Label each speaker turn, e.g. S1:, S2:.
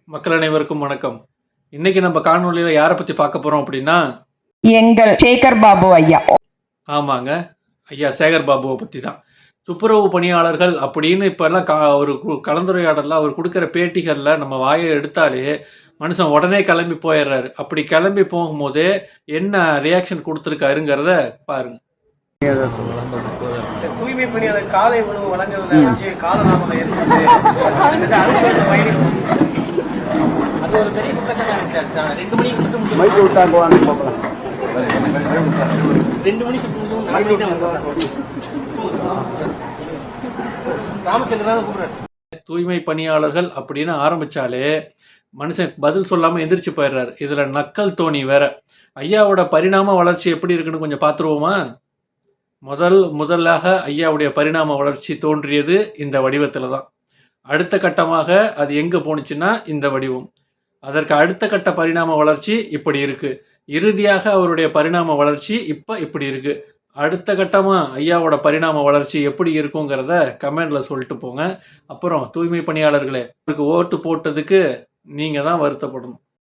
S1: மக்கள் அனைவருக்கும் வணக்கம். இன்னைக்கு நம்ம காணொளியில யாரை பத்தி பார்க்க போறோம் அப்படின்னா,
S2: எங்கள் சேகர் பாபு ஐயா.
S1: ஆமாங்க, ஐயா சேகர் பாபுவை பத்தி தான். துப்புரவு பணியாளர்கள் அப்படின்னு இப்பெல்லாம் ஒரு கலந்துரையாடல்ல அவர் கொடுக்குற பேட்டிகள்ல நம்ம வாயை எடுத்தாலே மனுஷன் உடனே கிளம்பி போயிடுறாரு. அப்படி கிளம்பி போகும்போதே என்ன ரியாக்ஷன் கொடுத்துருக்காருங்கிறத பாருங்க.
S3: தூய்மை பணியாளர் காலை உணவு வழங்குவதில் காலதாமதம் ஏற்படுது. அது ஒரு பெரிய குற்றச்சாட்டு. 2 மணிக்கு சுட்டு மைக்கு விட்டாங்க 2 மணி ராமச்சந்திரன் கூப்பிடுறாரு.
S1: தூய்மை பணியாளர்கள் அப்படின்னு ஆரம்பிச்சாலே மனுஷன் பதில் சொல்லாம எந்திரிச்சு போயிடுறாரு. இதுல நக்கல் தோணி வேற. ஐயாவோட பரிணாம வளர்ச்சி எப்படி இருக்குன்னு கொஞ்சம் பார்த்துருவோமா? முதலாக ஐயாவுடைய பரிணாம வளர்ச்சி தோன்றியது இந்த வடிவத்தில் தான். அடுத்த கட்டமாக அது எங்கே போணுச்சுன்னா இந்த வடிவம். அதற்கு அடுத்த கட்ட பரிணாம வளர்ச்சி இப்படி இருக்கு. இறுதியாக அவருடைய பரிணாம வளர்ச்சி இப்போ இப்படி இருக்கு. அடுத்த கட்டமாக ஐயாவோட பரிணாம வளர்ச்சி எப்படி இருக்குங்கிறத கமெண்ட்ல சொல்லிட்டு போங்க. அப்புறம் தூய்மை பணியாளர்களே, அவருக்கு ஓட்டு போட்டதுக்கு நீங்கள் தான் வருத்தப்படணும்.